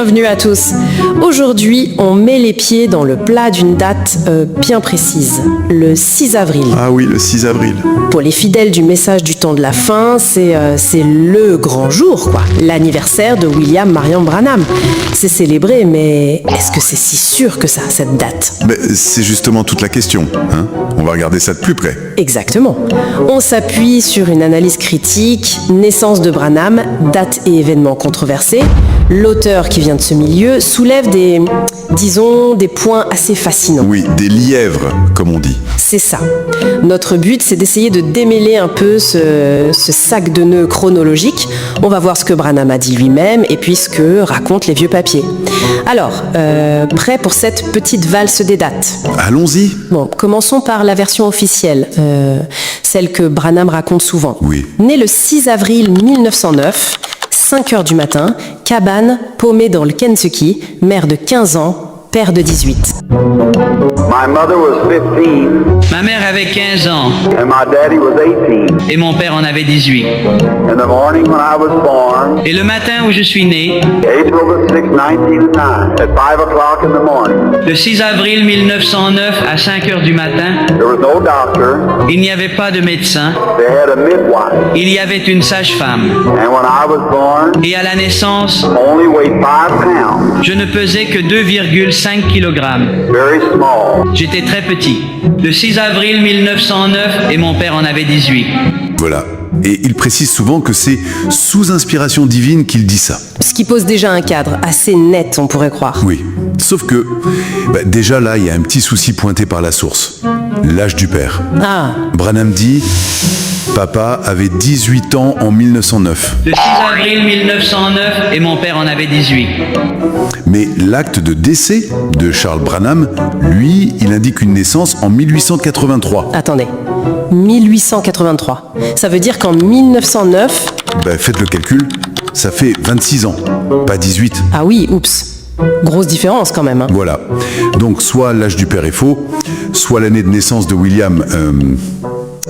Bienvenue à tous. Aujourd'hui, on met les pieds dans le plat d'une date bien précise, le 6 avril. Ah oui, le 6 avril. Pour les fidèles du message du temps de la fin, c'est le grand jour, quoi. L'anniversaire de William Marion Branham. C'est célébré, mais est-ce que c'est si sûr que ça, cette date? Mais c'est justement toute la question, hein. On va regarder ça de plus près. Exactement. On s'appuie sur une analyse critique, naissance de Branham, date et événements controversés. L'auteur qui vient de ce milieu soulève des points assez fascinants. Oui, des lièvres, comme on dit. C'est ça. Notre but, c'est d'essayer de démêler un peu ce sac de nœuds chronologique. On va voir ce que Branham a dit lui-même et puis ce que racontent les vieux papiers. Alors, prêt pour cette petite valse des dates? Allons-y. Bon, commençons par la version officielle, celle que Branham raconte souvent. Oui. Né le 6 avril 1909, 5 heures du matin, cabane, paumée dans le Kentucky, mère de 15 ans, père de 18. My mother was 15 Ma mère avait 15 ans and my daddy was 18. et mon père en avait 18. In the morning when I was born, Et le matin où je suis né, April the 6th, 1909, at 5 o'clock in the morning, le 6 avril 1909 à 5 heures du matin, there was no doctor, il n'y avait pas de médecin, they had a midwife. il y avait une sage-femme. And when I was born, Et à la naissance, only weighed 5 pounds, je ne pesais que 2,5 kg. very small. J'étais très petit. Le 6 avril 1909 et mon père en avait 18. Voilà. Et il précise souvent que c'est sous inspiration divine qu'il dit ça. Ce qui pose déjà un cadre assez net, on pourrait croire. Oui. Sauf que, déjà là, il y a un petit souci pointé par la source. L'âge du père. Ah, Branham dit, papa avait 18 ans en 1909. Le 6 avril 1909 et mon père en avait 18. Mais l'acte de décès de Charles Branham, lui, il indique une naissance en 1883. attendez. 1883. Ça veut dire qu'en 1909... Faites le calcul, ça fait 26 ans, pas 18. Ah oui, oups. Grosse différence quand même, hein. Voilà. Donc soit l'âge du père est faux, soit l'année de naissance de William...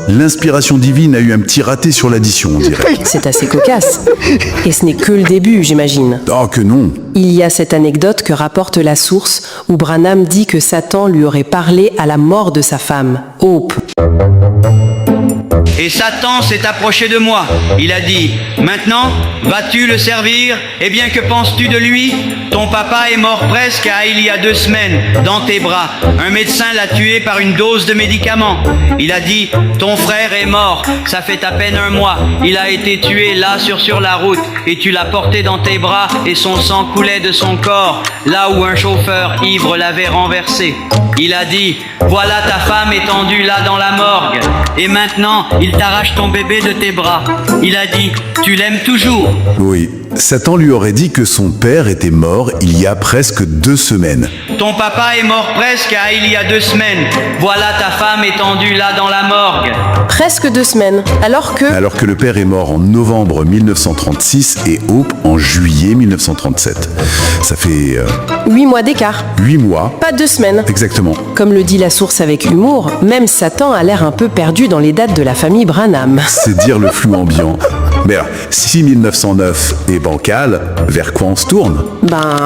L'inspiration divine a eu un petit raté sur l'addition, on dirait. C'est assez cocasse. Et ce n'est que le début, j'imagine. Oh que non. Il y a cette anecdote que rapporte la source où Branham dit que Satan lui aurait parlé à la mort de sa femme, Hope. Et Satan s'est approché de moi. Il a dit, maintenant, vas-tu le servir? Eh bien, que penses-tu de lui? Ton papa est mort presque il y a 2 semaines, dans tes bras. Un médecin l'a tué par une dose de médicaments. Il a dit, ton frère est mort, ça fait à peine 1 mois. Il a été tué là sur la route, et tu l'as porté dans tes bras, et son sang coulait de son corps, là où un chauffeur ivre l'avait renversé. Il a dit, voilà ta femme étendue là dans la morgue. Et maintenant, il t'arrache ton bébé de tes bras. Il a dit, tu l'aimes toujours. Oui, Satan lui aurait dit que son père était mort il y a presque 2 semaines. Ton papa est mort presque il y a 2 semaines. Voilà ta femme étendue là dans la morgue. Presque 2 semaines, alors que Le père est mort en novembre 1936 et Hope en juillet 1937. Ça fait 8 mois d'écart. 8 mois. Pas 2 semaines. Exactement. Comme le dit la source avec humour, même Satan a l'air un peu perdu dans les dates de la famille Branham. C'est dire le flou ambiant. Mais alors, si 1909 est bancal, vers quoi on se tourne?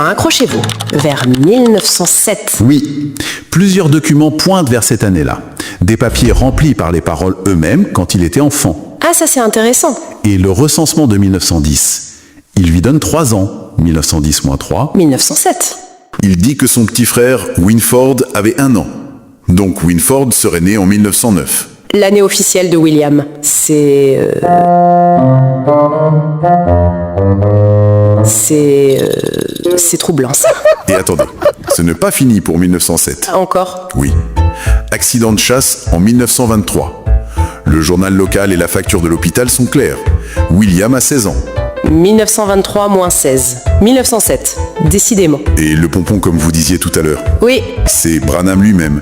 Accrochez-vous. Vers 1907. Oui, plusieurs documents pointent vers cette année-là. Des papiers remplis par les paroles eux-mêmes quand il était enfant. Ah, ça c'est intéressant. Et le recensement de 1910, il lui donne 3 ans. 1910 moins 3. 1907. Il dit que son petit frère, Winford, avait 1 an. Donc Winford serait né en 1909. L'année officielle de William. C'est troublant, ça. Et attendez, ce n'est pas fini pour 1907. Encore. Oui. Accident de chasse en 1923. Le journal local et la facture de l'hôpital sont clairs. William a 16 ans. 1923 moins 16. 1907. Décidément. Et le pompon, comme vous disiez tout à l'heure, Oui. c'est Branham lui-même.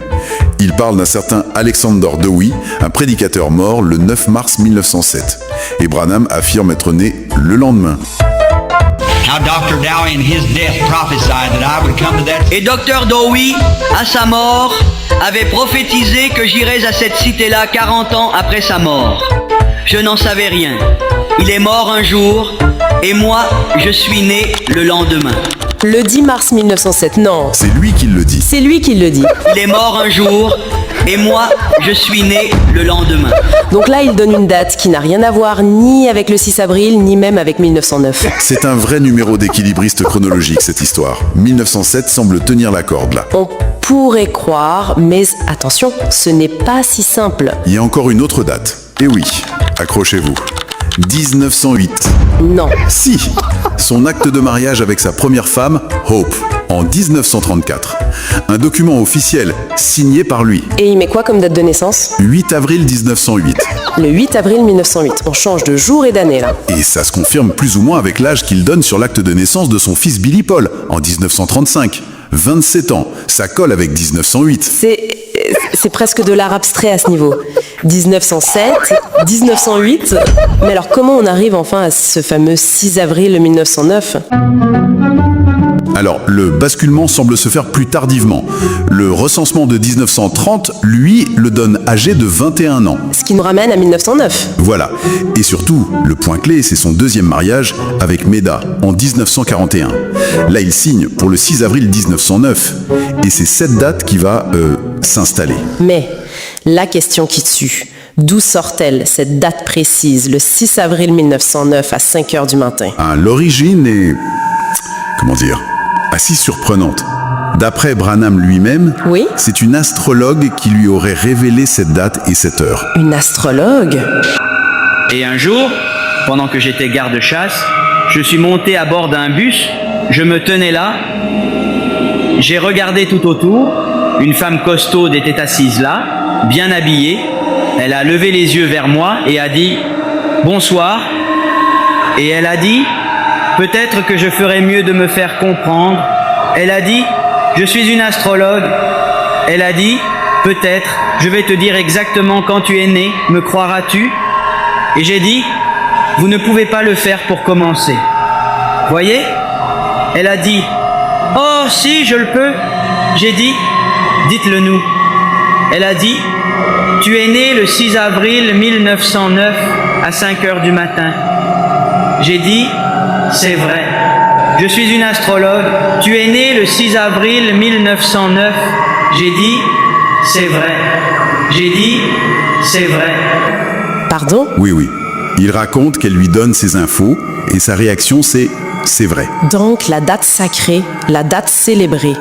Il parle d'un certain Alexander Dowie, un prédicateur mort le 9 mars 1907. Et Branham affirme être né le lendemain. Now Dr. Dowie in his death prophesied that I would come to that. Et Dr. Dowie, à sa mort, avait prophétisé que j'irais à cette cité-là 40 ans après sa mort. Je n'en savais rien. Il est mort un jour, et moi, je suis né le lendemain. Le 10 mars 1907, non. C'est lui qui le dit. C'est lui qui le dit. Il est mort un jour et moi, je suis né le lendemain. Donc là, il donne une date qui n'a rien à voir ni avec le 6 avril, ni même avec 1909. C'est un vrai numéro d'équilibriste chronologique, cette histoire. 1907 semble tenir la corde, là. On pourrait croire, mais attention, ce n'est pas si simple. Il y a encore une autre date. Et oui, accrochez-vous. 1908. Non. Si, son acte de mariage avec sa première femme, Hope, en 1934. Un document officiel, signé par lui. Et il met quoi comme date de naissance? 8 avril 1908. Le 8 avril 1908. On change de jour et d'année, là. Et ça se confirme plus ou moins avec l'âge qu'il donne sur l'acte de naissance de son fils Billy Paul, en 1935. 27 ans, ça colle avec 1908. C'est presque de l'art abstrait à ce niveau. 1907, 1908. Mais alors comment on arrive enfin à ce fameux 6 avril 1909? Alors, le basculement semble se faire plus tardivement. Le recensement de 1930, lui, le donne âgé de 21 ans. Ce qui nous ramène à 1909. Voilà. Et surtout, le point clé, c'est son deuxième mariage avec Meda, en 1941. Là, il signe pour le 6 avril 1909. Et c'est cette date qui va s'installer. Mais la question qui tue, d'où sort-elle cette date précise, le 6 avril 1909 à 5 h du matin? L'origine est... comment dire, assez surprenante. D'après Branham lui-même, Oui. c'est une astrologue qui lui aurait révélé cette date et cette heure. Une astrologue? Et un jour, pendant que j'étais garde-chasse, je suis monté à bord d'un bus, je me tenais là, j'ai regardé tout autour, une femme costaude était assise là, bien habillée, elle a levé les yeux vers moi et a dit « Bonsoir » et elle a dit « Peut-être que je ferais mieux de me faire comprendre ». Elle a dit « Je suis une astrologue ». Elle a dit « Peut-être, je vais te dire exactement quand tu es né, me croiras-tu » Et j'ai dit « Vous ne pouvez pas le faire pour commencer. » Voyez? Elle a dit « Oh, si, je le peux. » J'ai dit « Dites-le nous. » Elle a dit « Tu es né le 6 avril 1909 à 5 h du matin. » J'ai dit « C'est vrai. Je suis une astrologue. Tu es né le 6 avril 1909. » J'ai dit « C'est vrai. » J'ai dit « C'est vrai. » Pardon? Oui, oui. Il raconte qu'elle lui donne ses infos et sa réaction c'est « c'est vrai ». Donc la date sacrée, la date célébrée,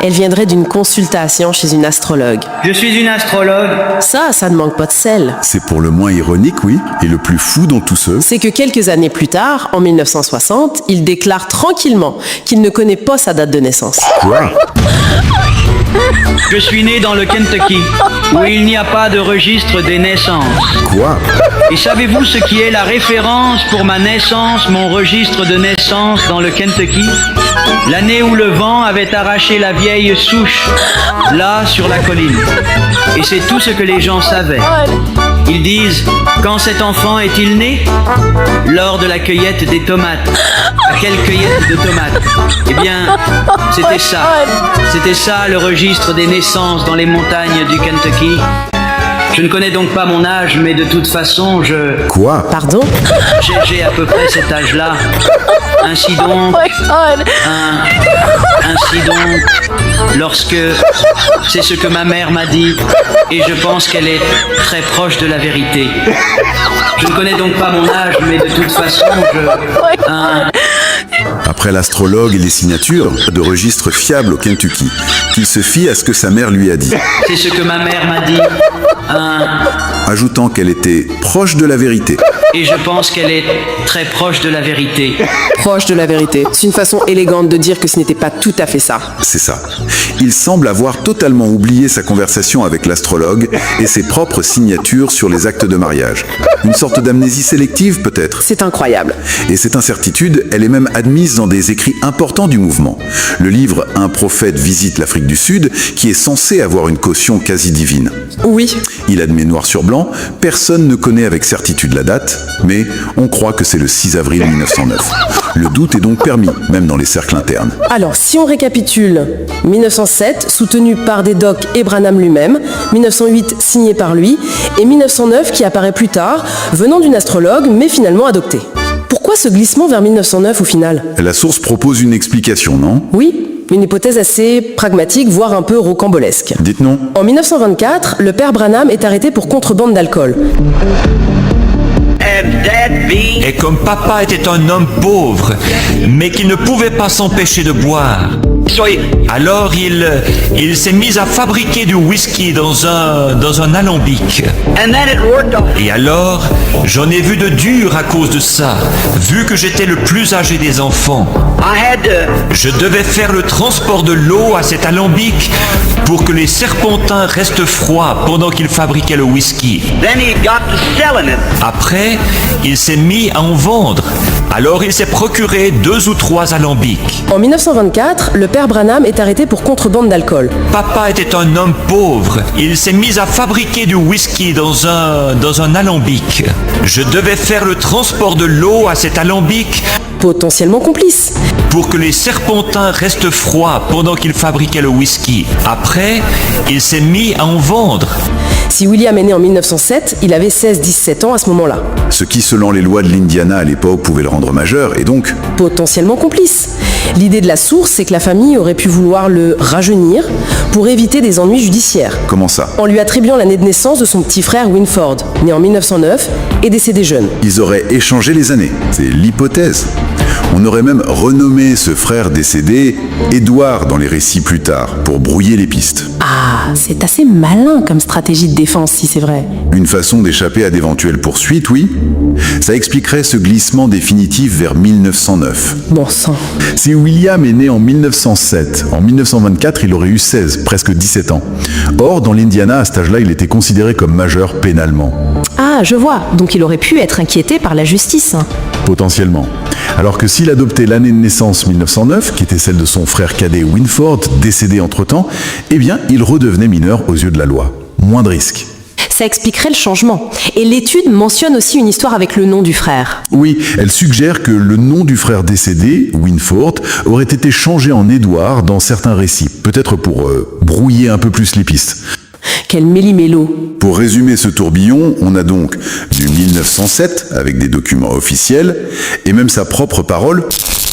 elle viendrait d'une consultation chez une astrologue. Je suis une astrologue. Ça ne manque pas de sel. C'est pour le moins ironique, oui, et le plus fou dans tout ce... C'est que quelques années plus tard, en 1960, il déclare tranquillement qu'il ne connaît pas sa date de naissance. Quoi? Je suis né dans le Kentucky, où il n'y a pas de registre des naissances. Quoi? Et savez-vous ce qui est la référence pour ma naissance, mon registre de naissance dans le Kentucky? L'année où le vent avait arraché la vieille souche, là sur la colline. Et c'est tout ce que les gens savaient. Ils disent, quand cet enfant est-il né? Lors de la cueillette des tomates. À quelle cueillette de tomates? Eh bien, c'était ça. C'était ça le registre des naissances dans les montagnes du Kentucky. Je ne connais donc pas mon âge, mais de toute façon, Quoi? Pardon? j'ai à peu près cet âge-là. Ainsi donc, lorsque c'est ce que ma mère m'a dit, et je pense qu'elle est très proche de la vérité. Je ne connais donc pas mon âge, mais de toute façon, Après l'astrologue et les signatures, de registres fiables au Kentucky, qu'il se fie à ce que sa mère lui a dit, c'est ce que ma mère m'a dit, ajoutant qu'elle était proche de la vérité. et je pense qu'elle est très proche de la vérité. Proche de la vérité. C'est une façon élégante de dire que ce n'était pas tout à fait ça. C'est ça. Il semble avoir totalement oublié sa conversation avec l'astrologue et ses propres signatures sur les actes de mariage. Une sorte d'amnésie sélective, peut-être. C'est incroyable. Et cette incertitude, elle est même admise dans des écrits importants du mouvement. Le livre « Un prophète visite l'Afrique du Sud », qui est censé avoir une caution quasi divine. Oui. Il admet noir sur blanc, personne ne connaît avec certitude la date, mais on croit que c'est le 6 avril 1909. Le doute est donc permis, même dans les cercles internes. Alors, si on récapitule, 1907, soutenu par des docs et Branham lui-même, 1908, signé par lui, et 1909, qui apparaît plus tard, venant d'une astrologue, mais finalement adopté. Pourquoi ce glissement vers 1909 au final? La source propose une explication, non? Oui, une hypothèse assez pragmatique, voire un peu rocambolesque. Dites non. En 1924, le père Branham est arrêté pour contrebande d'alcool. Et comme papa était un homme pauvre, mais qu'il ne pouvait pas s'empêcher de boire, alors il s'est mis à fabriquer du whisky dans un alambic. Et alors, j'en ai vu de dur à cause de ça, vu que j'étais le plus âgé des enfants. Je devais faire le transport de l'eau à cet alambic pour que les serpentins restent froids pendant qu'il fabriquait le whisky. Après, il s'est mis à en vendre. Alors il s'est procuré 2 ou 3 alambics. En 1924, le père Branham est arrêté pour contrebande d'alcool. Papa était un homme pauvre. Il s'est mis à fabriquer du whisky dans un alambic. Je devais faire le transport de l'eau à cet alambic Potentiellement complice. pour que les serpentins restent froids pendant qu'il fabriquait le whisky. Après, il s'est mis à en vendre. Si William est né en 1907, il avait 16-17 ans à ce moment-là. Ce qui, selon les lois de l'Indiana à l'époque, pouvait le rendre majeur, et donc... Potentiellement complice. L'idée de la source, c'est que la famille aurait pu vouloir le rajeunir pour éviter des ennuis judiciaires. Comment ça? En lui attribuant l'année de naissance de son petit frère Winford, né en 1909 et décédé jeune. Ils auraient échangé les années. C'est l'hypothèse. On aurait même renommé ce frère décédé Édouard dans les récits plus tard, pour brouiller les pistes. Ah, c'est assez malin comme stratégie de défense, si c'est vrai. Une façon d'échapper à d'éventuelles poursuites, oui. Ça expliquerait ce glissement définitif vers 1909. Bon sang. Si William est né en 1907, en 1924, il aurait eu 16, presque 17 ans. Or, dans l'Indiana, à cet âge-là, il était considéré comme majeur pénalement. Ah, je vois. Donc il aurait pu être inquiété par la justice. Potentiellement. Alors que s'il adoptait l'année de naissance 1909, qui était celle de son frère cadet Winford, décédé entre-temps, eh bien, il redevenait mineur aux yeux de la loi. Moins de risques. Ça expliquerait le changement. Et l'étude mentionne aussi une histoire avec le nom du frère. Oui, elle suggère que le nom du frère décédé, Winford, aurait été changé en Édouard dans certains récits, peut-être pour brouiller un peu plus les pistes. Quel méli-mélo. Pour résumer ce tourbillon, on a donc du 1907, avec des documents officiels, et même sa propre parole,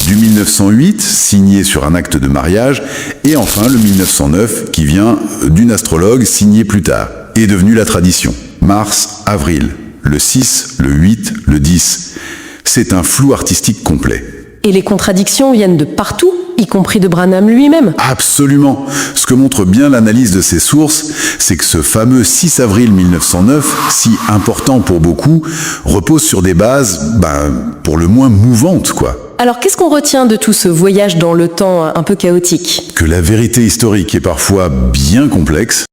du 1908, signé sur un acte de mariage, et enfin le 1909, qui vient d'une astrologue signée plus tard, et est devenu la tradition. Mars, avril, le 6, le 8, le 10. C'est un flou artistique complet. Et les contradictions viennent de partout, y compris de Branham lui-même. Absolument. Ce que montre bien l'analyse de ces sources, c'est que ce fameux 6 avril 1909, si important pour beaucoup, repose sur des bases, pour le moins mouvantes, quoi. Alors qu'est-ce qu'on retient de tout ce voyage dans le temps un peu chaotique? Que la vérité historique est parfois bien complexe.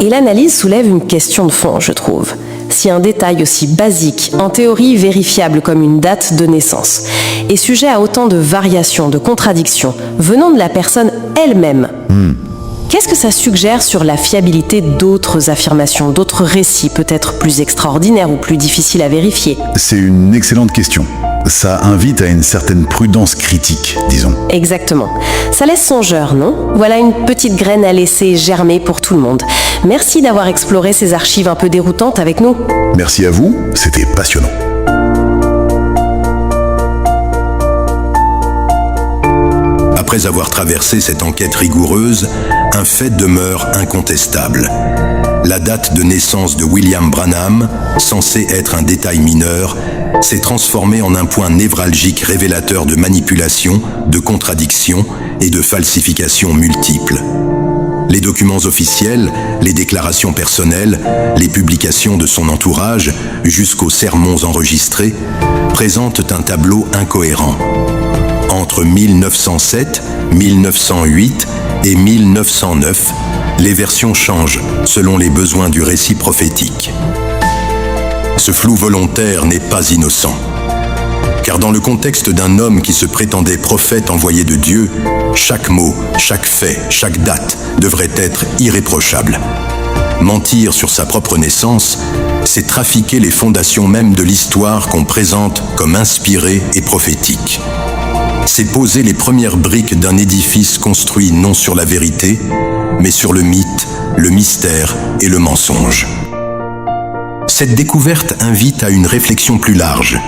Et l'analyse soulève une question de fond, je trouve. Si un détail aussi basique, en théorie vérifiable comme une date de naissance, est sujet à autant de variations, de contradictions, venant de la personne elle-même, qu'est-ce que ça suggère sur la fiabilité d'autres affirmations, d'autres récits, peut-être plus extraordinaires ou plus difficiles à vérifier? C'est une excellente question. Ça invite à une certaine prudence critique, disons. Exactement. Ça laisse songeur, non? Voilà une petite graine à laisser germer pour tout le monde. Merci d'avoir exploré ces archives un peu déroutantes avec nous. Merci à vous, c'était passionnant. Après avoir traversé cette enquête rigoureuse, un fait demeure incontestable. La date de naissance de William Branham, censée être un détail mineur, s'est transformée en un point névralgique révélateur de manipulations, de contradictions et de falsifications multiples. Les documents officiels, les déclarations personnelles, les publications de son entourage, jusqu'aux sermons enregistrés, présentent un tableau incohérent. Entre 1907, 1908 et 1909, les versions changent selon les besoins du récit prophétique. Ce flou volontaire n'est pas innocent. Car dans le contexte d'un homme qui se prétendait prophète envoyé de Dieu, chaque mot, chaque fait, chaque date devrait être irréprochable. Mentir sur sa propre naissance, c'est trafiquer les fondations mêmes de l'histoire qu'on présente comme inspirée et prophétique. C'est poser les premières briques d'un édifice construit non sur la vérité, mais sur le mythe, le mystère et le mensonge. Cette découverte invite à une réflexion plus large.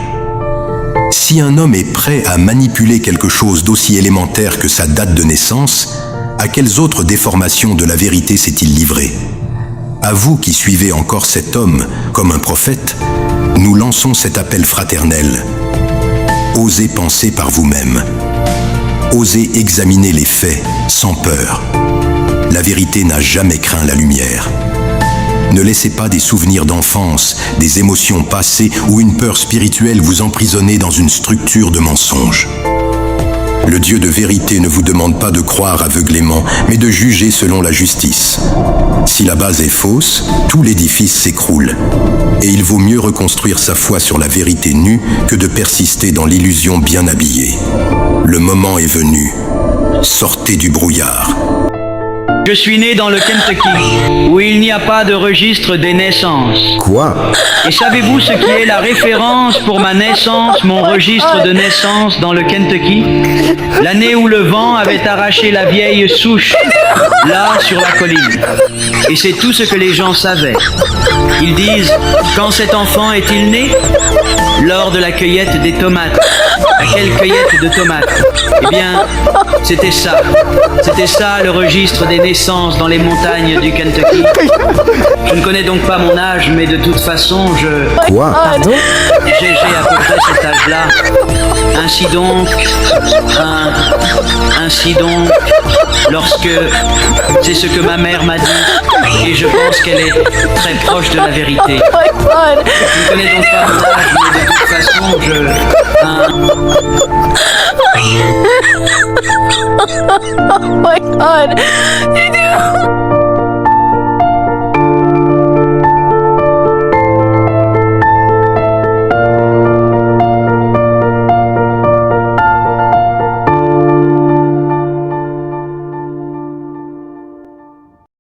Si un homme est prêt à manipuler quelque chose d'aussi élémentaire que sa date de naissance, à quelles autres déformations de la vérité s'est-il livré? À vous qui suivez encore cet homme comme un prophète, nous lançons cet appel fraternel. Osez penser par vous-même. Osez examiner les faits sans peur. La vérité n'a jamais craint la lumière. Ne laissez pas des souvenirs d'enfance, des émotions passées ou une peur spirituelle vous emprisonner dans une structure de mensonges. Le Dieu de vérité ne vous demande pas de croire aveuglément, mais de juger selon la justice. Si la base est fausse, tout l'édifice s'écroule. Et il vaut mieux reconstruire sa foi sur la vérité nue que de persister dans l'illusion bien habillée. Le moment est venu. Sortez du brouillard. Je suis né dans le Kentucky, où il n'y a pas de registre des naissances. Quoi? Et savez-vous ce qui est la référence pour ma naissance, mon registre de naissance dans le Kentucky? L'année où le vent avait arraché la vieille souche, là sur la colline. Et c'est tout ce que les gens savaient. Ils disent, quand cet enfant est-il né? Lors de la cueillette des tomates. À quelle cueillette de tomates? Eh bien, c'était ça. C'était ça le registre des naissances dans les montagnes du Kentucky. Je ne connais donc pas mon âge, mais de toute façon, Quoi? Pardon? j'ai à peu près cet âge-là. Ainsi donc, lorsque c'est ce que ma mère m'a dit, et je pense qu'elle est très proche de la vérité. Je ne connais donc pas mon âge, mais de toute façon, Oh my god.